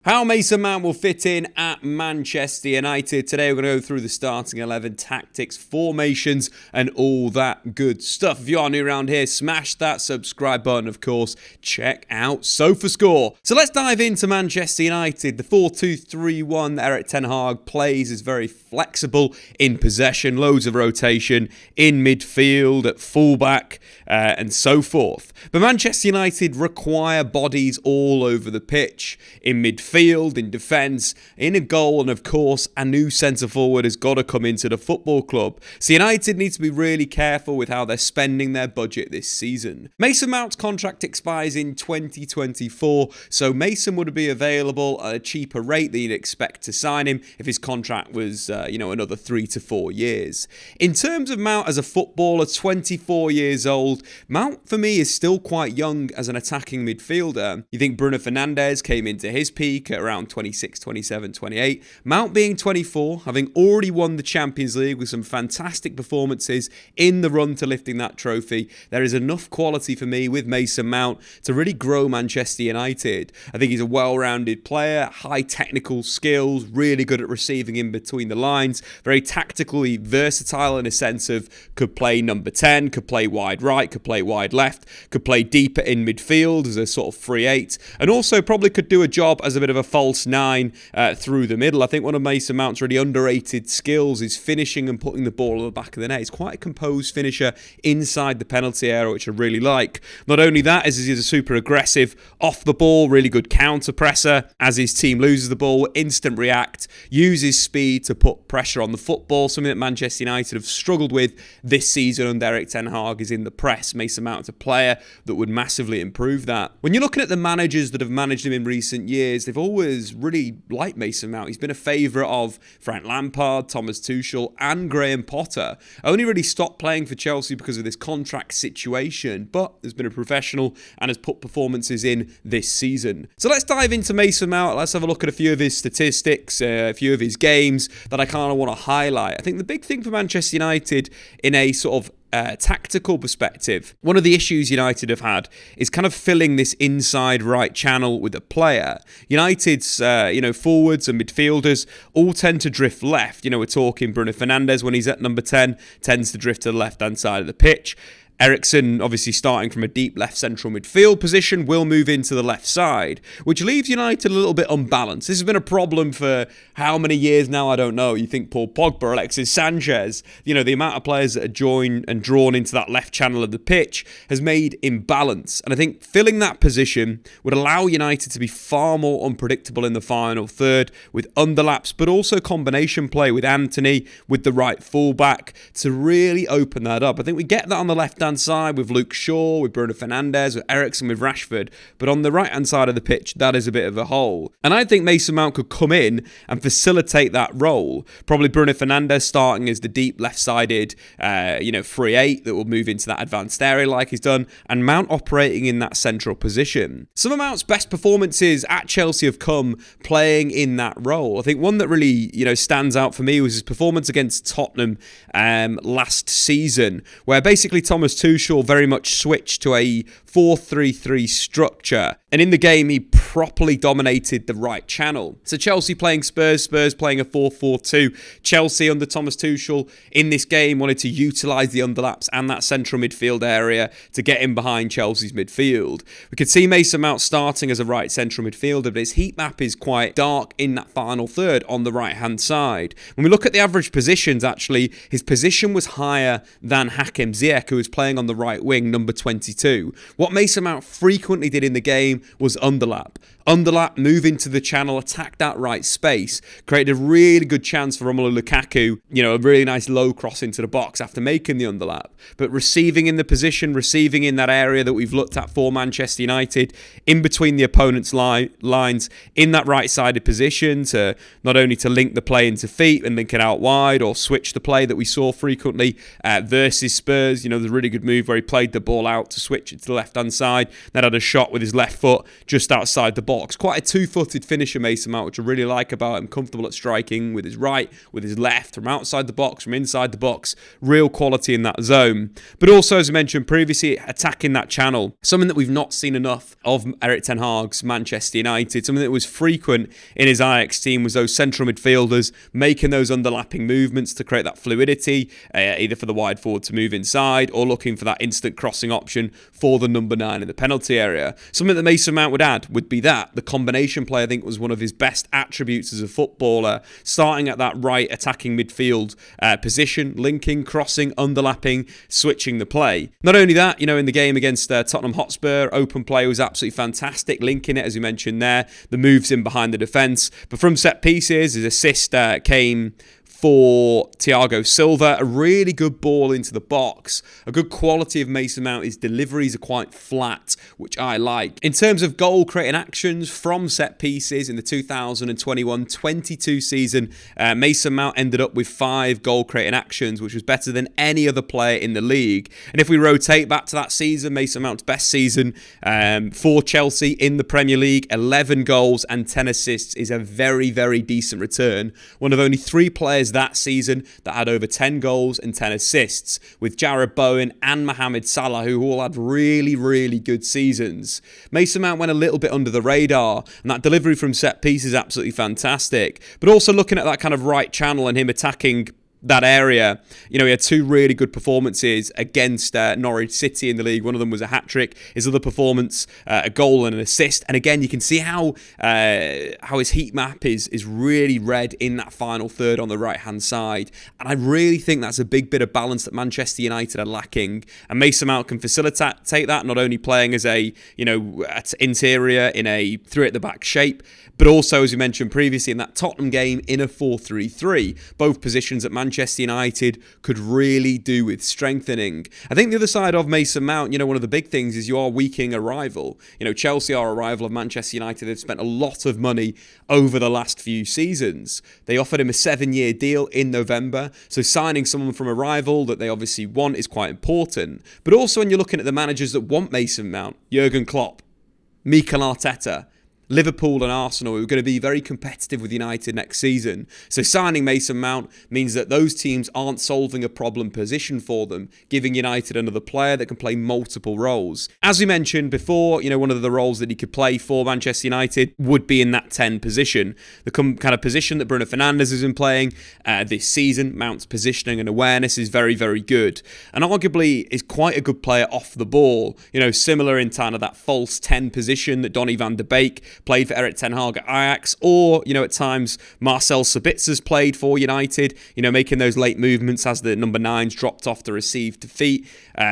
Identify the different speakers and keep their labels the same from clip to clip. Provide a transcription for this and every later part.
Speaker 1: How Mason Mount will fit in at Manchester United. Today we're going to go through the starting 11, tactics, formations and all that good stuff. If you are new around here, smash that subscribe button, of course. Check out SofaScore. So let's dive into Manchester United. The 4-2-3-1 that Erik Ten Hag plays is very flexible in possession, loads of rotation in midfield, at fullback and so forth. But Manchester United require bodies all over the pitch, in midfield, in defence, in a goal, and of course a new centre forward has got to come into the football club. So United need to be really careful with how they're spending their budget this season. Mason Mount's contract expires in 2024, so Mason would be available at a cheaper rate than you'd expect to sign him if his contract was another 3 to 4 years. In terms of Mount as a footballer, 24 years old, Mount for me is still quite young as an attacking midfielder. You think Bruno Fernandes came into his peak at around 26, 27, 28. Mount being 24, having already won the Champions League with some fantastic performances in the run to lifting that trophy, there is enough quality for me with Mason Mount to really grow Manchester United. I think he's a well-rounded player, high technical skills, really good at receiving in between the lines, very tactically versatile in a sense of could play number 10, could play wide right, could play wide left, could play deeper in midfield as a sort of free 8, and also probably could do a job as a bit of a false 9 through the middle. I think one of Mason Mount's really underrated skills is finishing and putting the ball at the back of the net. He's quite a composed finisher inside the penalty area, which I really like. Not only that, as he's a super aggressive off the ball, really good counter presser. As his team loses the ball, instant react, uses speed to put pressure on the football, something that Manchester United have struggled with this season under Erik Ten Hag is in the press. Mason Mount is a player that would massively improve that. When you're looking at the managers that have managed him in recent years, they've always really liked Mason Mount. He's been a favourite of Frank Lampard, Thomas Tuchel and Graham Potter. Only really stopped playing for Chelsea because of this contract situation, but has been a professional and has put performances in this season. So let's dive into Mason Mount. Let's have a look at a few of his statistics, a few of his games that I kind of want to highlight. I think the big thing for Manchester United in a sort of tactical perspective, one of the issues United have had is kind of filling this inside right channel with a player. United's forwards and midfielders all tend to drift left. We're talking Bruno Fernandes when he's at number 10 tends to drift to the left hand side of the pitch. Eriksen, obviously starting from a deep left central midfield position, will move into the left side, which leaves United a little bit unbalanced. This has been a problem for how many years now, I don't know. You think Paul Pogba, Alexis Sanchez, the amount of players that are joined and drawn into that left channel of the pitch has made imbalance. And I think filling that position would allow United to be far more unpredictable in the final third with underlaps, but also combination play with Anthony, with the right fullback to really open that up. I think we get that on the left-hand side with Luke Shaw, with Bruno Fernandes, with Eriksen, with Rashford, but on the right hand side of the pitch that is a bit of a hole, and I think Mason Mount could come in and facilitate that role. Probably Bruno Fernandes starting as the deep left-sided free 8 that will move into that advanced area like he's done, and Mount operating in that central position. Some of Mount's best performances at Chelsea have come playing in that role. I think one that really stands out for me was his performance against Tottenham last season, where basically Thomas Tuchel very much switched to a 4-3-3 structure. And in the game, he properly dominated the right channel. So Chelsea playing Spurs playing a 4-4-2. Chelsea under Thomas Tuchel in this game wanted to utilise the underlaps and that central midfield area to get in behind Chelsea's midfield. We could see Mason Mount starting as a right central midfielder, but his heat map is quite dark in that final third on the right-hand side. When we look at the average positions, actually, his position was higher than Hakim Ziyech, who was playing on the right wing, number 22. What Mason Mount frequently did in the game was underlap. Underlap, move into the channel, attack that right space, created a really good chance for Romelu Lukaku, a really nice low cross into the box after making the underlap. But receiving in the position, receiving in that area that we've looked at for Manchester United, in between the opponent's lines, in that right-sided position to not only to link the play into feet and link it out wide or switch the play that we saw frequently versus Spurs. There's a really good move where he played the ball out to switch it to the left left-hand side, then had a shot with his left foot just outside the box. Quite a two-footed finisher, Mason Mount, which I really like about him. Comfortable at striking with his right, with his left, from outside the box, from inside the box. Real quality in that zone. But also, as I mentioned previously, attacking that channel. Something that we've not seen enough of Erik Ten Hag's Manchester United. Something that was frequent in his Ajax team was those central midfielders making those underlapping movements to create that fluidity, either for the wide forward to move inside or looking for that instant crossing option for the number 9 in the penalty area. Something that Mason Mount would add would be that the combination play, I think, was one of his best attributes as a footballer, starting at that right attacking midfield position, linking, crossing, underlapping, switching the play. Not only that, in the game against Tottenham Hotspur, open play was absolutely fantastic, linking it, as we mentioned there, the moves in behind the defence. But from set pieces, his assist came for Thiago Silva, a really good ball into the box. A good quality of Mason Mount. His deliveries are quite flat, which I like. In terms of goal creating actions from set pieces in the 2021-22 season, Mason Mount ended up with 5 goal creating actions, which was better than any other player in the league. And if we rotate back to that season, Mason Mount's best season for Chelsea in the Premier League, 11 goals and 10 assists is a very, very decent return. One of only 3 players that season that had over 10 goals and 10 assists, with Jarrod Bowen and Mohamed Salah, who all had really, really good seasons. Mason Mount went a little bit under the radar, and that delivery from set piece is absolutely fantastic. But also looking at that kind of right channel and him attacking that area, he had 2 really good performances against Norwich City in the league. One of them was a hat-trick. His other performance, a goal and an assist. And again, you can see how his heat map is really red in that final third on the right-hand side. And I really think that's a big bit of balance that Manchester United are lacking. And Mason Mount can facilitate that, not only playing as a, at interior in a 3-at-the-back shape, but also, as we mentioned previously, in that Tottenham game in a 4-3-3. Both positions that Manchester United could really do with strengthening. I think the other side of Mason Mount, one of the big things is you are weakening a rival. Chelsea are a rival of Manchester United. They've spent a lot of money over the last few seasons. They offered him a 7-year deal in November. So signing someone from a rival that they obviously want is quite important. But also when you're looking at the managers that want Mason Mount, Jurgen Klopp, Mikel Arteta, Liverpool and Arsenal, who are going to be very competitive with United next season. So signing Mason Mount means that those teams aren't solving a problem position for them, giving United another player that can play multiple roles. As we mentioned before, one of the roles that he could play for Manchester United would be in that 10 position. The kind of position that Bruno Fernandes has been playing this season. Mount's positioning and awareness is very, very good. And arguably is quite a good player off the ball. Similar in kind of that false 10 position that Donny van de Beek played for Erik Ten Hag at Ajax, or, at times Marcel Sabitzer's played for United, making those late movements as the number 9's dropped off to receive defeat.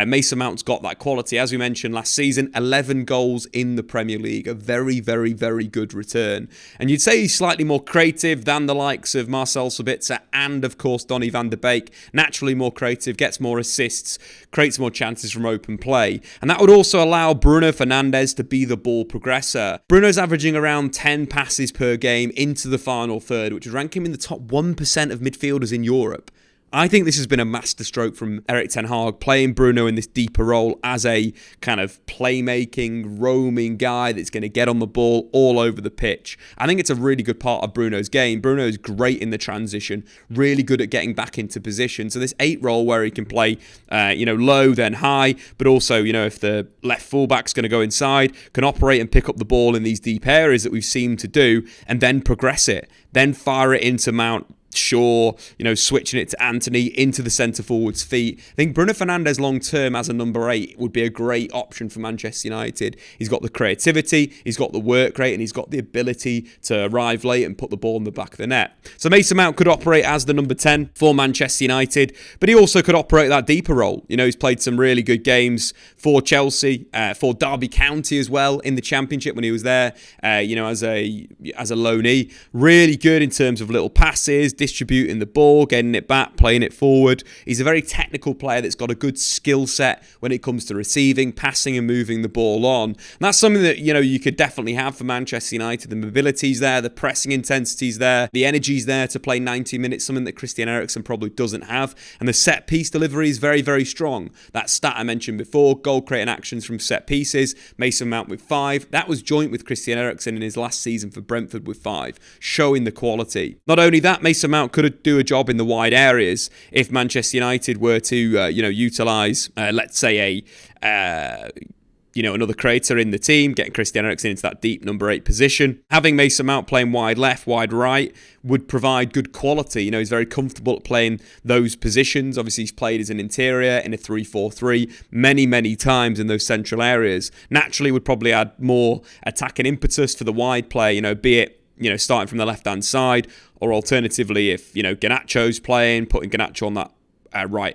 Speaker 1: Mason Mount's got that quality. As we mentioned last season, 11 goals in the Premier League, a very, very, very good return. And you'd say he's slightly more creative than the likes of Marcel Sabitzer and, of course, Donny van de Beek. Naturally more creative, gets more assists, creates more chances from open play. And that would also allow Bruno Fernandes to be the ball progressor. Bruno's averaging around 10 passes per game into the final third, which would rank him in the top 1% of midfielders in Europe. I think this has been a masterstroke from Erik Ten Hag, playing Bruno in this deeper role as a kind of playmaking, roaming guy that's going to get on the ball all over the pitch. I think it's a really good part of Bruno's game. Bruno is great in the transition, really good at getting back into position. So this 8 role where he can play, low then high, but also, if the left fullback's going to go inside, can operate and pick up the ball in these deep areas that we've seen to do, and then progress it, then fire it into Mount, Shaw, switching it to Anthony into the centre forward's feet. I think Bruno Fernandes long term as a number 8 would be a great option for Manchester United. He's got the creativity, he's got the work rate, and he's got the ability to arrive late and put the ball in the back of the net. So Mason Mount could operate as the number 10 for Manchester United, but he also could operate that deeper role. He's played some really good games for Chelsea, for Derby County as well in the Championship when he was there, as a loanee. Really good in terms of little passes, distributing the ball, getting it back, playing it forward. He's a very technical player that's got a good skill set when it comes to receiving, passing and moving the ball on. And that's something that, you could definitely have for Manchester United. The mobility's there, the pressing intensity's there, the energy's there to play 90 minutes, something that Christian Eriksen probably doesn't have. And the set piece delivery is very, very strong. That stat I mentioned before, goal creating actions from set pieces, Mason Mount with 5. That was joint with Christian Eriksen in his last season for Brentford with 5, showing the quality. Not only that, Mason Mount could do a job in the wide areas if Manchester United were to, utilise, let's say, another creator in the team, getting Christian Eriksen into that deep number 8 position. Having Mason Mount playing wide left, wide right would provide good quality. He's very comfortable at playing those positions. Obviously, he's played as an interior in a 3-4-3 many, many times in those central areas. Naturally, would probably add more attacking impetus for the wide play, be it starting from the left-hand side, or alternatively, if, Garnacho's playing, putting Garnacho on that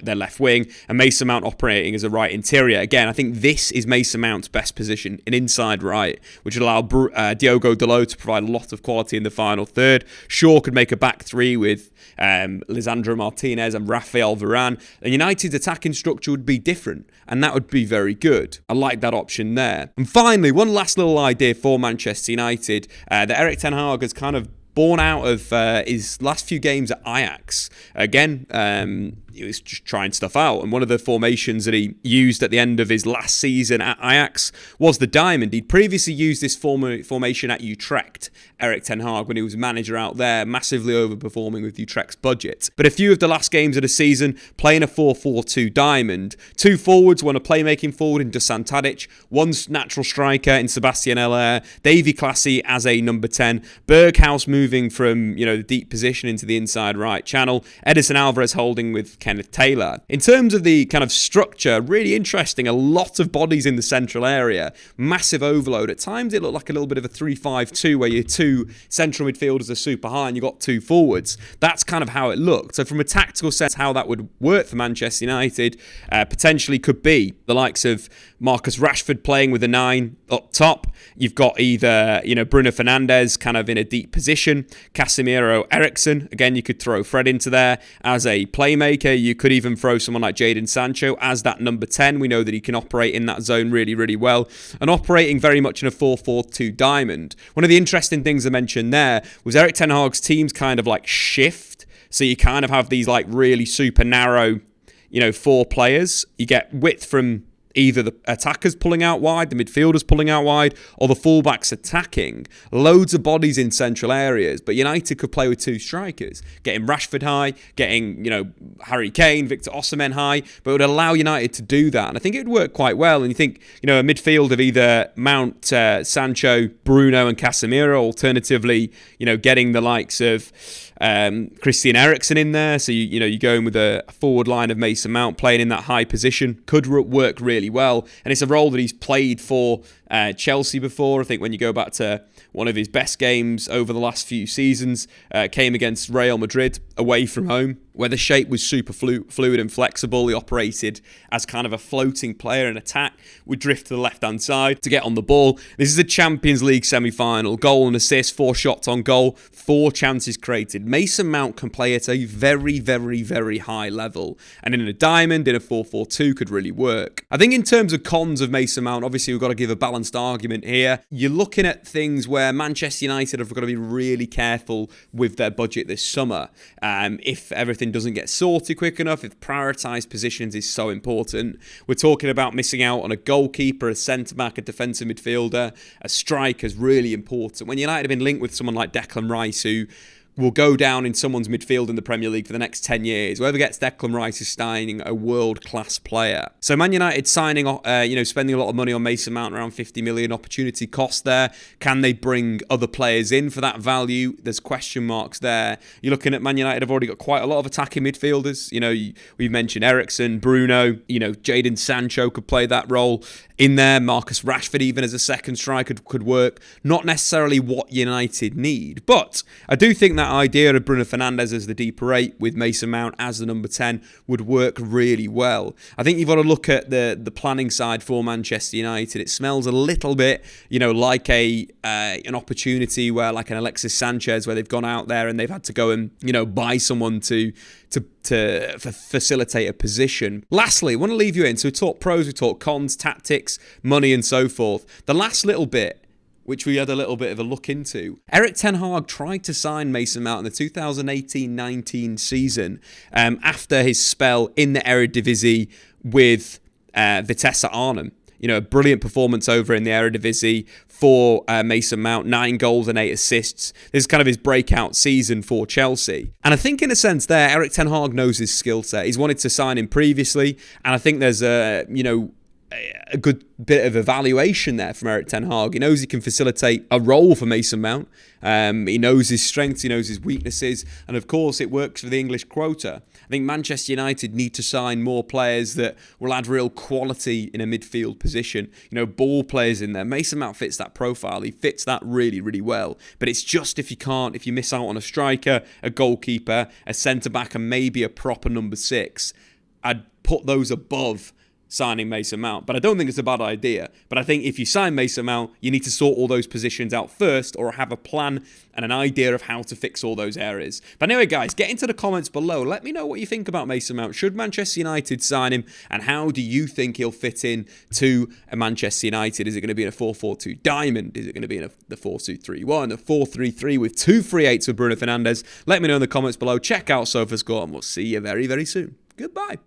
Speaker 1: their left wing, and Mason Mount operating as a right interior. Again, I think this is Mason Mount's best position, an inside right, which would allow Diogo Dalot to provide a lot of quality in the final third. Shaw could make a back three with Lisandro Martinez and Rafael Varane, and United's attacking structure would be different, and that would be very good. I like that option there. And finally, one last little idea for Manchester United that Erik Ten Hag has kind of born out of his last few games at Ajax. Again, he was just trying stuff out, and one of the formations that he used at the end of his last season at Ajax was the diamond. He'd previously used this formation at Utrecht, Erik Ten Hag, when he was manager out there, massively overperforming with Utrecht's budget. But a few of the last games of the season, playing a 4-4-2 diamond. 2 forwards, one a playmaking forward in Dusan Tadic, one natural striker in Sebastian Haller, Davy Classy as a number 10, Berghaus moving from the deep position into the inside right channel, Edison Alvarez holding with Kenneth Taylor. In terms of the kind of structure, really interesting. A lot of bodies in the central area, massive overload. At times it looked like a little bit of a 3-5-2 where your 2 central midfielders are super high and you've got 2 forwards. That's kind of how it looked. So from a tactical sense, how that would work for Manchester United potentially could be the likes of Marcus Rashford playing with a 9 up top. You've got either, Bruno Fernandes kind of in a deep position, Casemiro, Eriksen. Again, you could throw Fred into there as a playmaker. You could even throw someone like Jadon Sancho as that number 10. We know that he can operate in that zone really, really well, and operating very much in a 4-4-2 diamond. One of the interesting things I mentioned there was Erik Ten Hag's teams kind of like shift. So you kind of have these like really super narrow, 4 players. You get width from either the attackers pulling out wide, the midfielders pulling out wide, or the fullbacks attacking. Loads of bodies in central areas, but United could play with 2 strikers, getting Rashford high, getting, Harry Kane, Victor Osimhen high, but it would allow United to do that. And I think it would work quite well. And you think, a midfield of either Mount, Sancho, Bruno and Casemiro, alternatively, getting the likes of Christian Eriksen in there. So you're going with a forward line of Mason Mount playing in that high position could work really well, and it's a role that he's played for Chelsea before. I think when you go back to one of his best games over the last few seasons, came against Real Madrid away from home, where the shape was super fluid and flexible. He operated as kind of a floating player in attack, would drift to the left-hand side to get on the ball. This is a Champions League semi-final. Goal and assist, 4 shots on goal, 4 chances created. Mason Mount can play at a very, very, very high level, and in a diamond, in a 4-4-2 could really work. I think in terms of cons of Mason Mount, obviously we've got to give a balanced argument here. You're looking at things where Manchester United have got to be really careful with their budget this summer. If everything doesn't get sorted quick enough, if prioritised positions is so important. We're talking about missing out on a goalkeeper, a centre-back, a defensive midfielder, a striker is really important. When United have been linked with someone like Declan Rice, who will go down in someone's midfield in the Premier League for the next 10 years. Whoever gets Declan Rice is signing a world-class player. So Man United signing, spending a lot of money on Mason Mount, around 50 million opportunity cost there. Can they bring other players in for that value? There's question marks there. You're looking at Man United have already got quite a lot of attacking midfielders. We've mentioned Eriksen, Bruno, Jadon Sancho could play that role in there. Marcus Rashford even as a second striker could work. Not necessarily what United need, but I do think that that idea of Bruno Fernandes as the deeper 8 with Mason Mount as the number 10 would work really well. I think you've got to look at the planning side for Manchester United. It smells a little bit, like an opportunity where, like an Alexis Sanchez, where they've gone out there and they've had to go and, buy someone to facilitate a position. Lastly, I want to leave you in. So we talk pros, we talk cons, tactics, money and so forth. The last little bit, which we had a little bit of a look into. Erik Ten Hag tried to sign Mason Mount in the 2018-19 season after his spell in the Eredivisie with Vitesse Arnhem. A brilliant performance over in the Eredivisie for Mason Mount, 9 goals and 8 assists. This is kind of his breakout season for Chelsea. And I think in a sense there, Erik Ten Hag knows his skill set. He's wanted to sign him previously, and I think there's a good bit of evaluation there from Erik Ten Hag. He knows he can facilitate a role for Mason Mount. He knows his strengths, he knows his weaknesses, and of course it works for the English quota. I think Manchester United need to sign more players that will add real quality in a midfield position. Ball players in there. Mason Mount fits that profile. He fits that really, really well. But it's just if you miss out on a striker, a goalkeeper, a centre-back, and maybe a proper number 6, I'd put those above signing Mason Mount. But I don't think it's a bad idea. But I think if you sign Mason Mount, you need to sort all those positions out first, or have a plan and an idea of how to fix all those areas. But anyway, guys, get into the comments below. Let me know what you think about Mason Mount. Should Manchester United sign him? And how do you think he'll fit in to a Manchester United? Is it going to be in a 4-4-2 diamond? Is it going to be in the 4-2-3-1, a 4-3-3 with 2 free 8s with Bruno Fernandes? Let me know in the comments below. Check out SofaScore, and we'll see you very, very soon. Goodbye.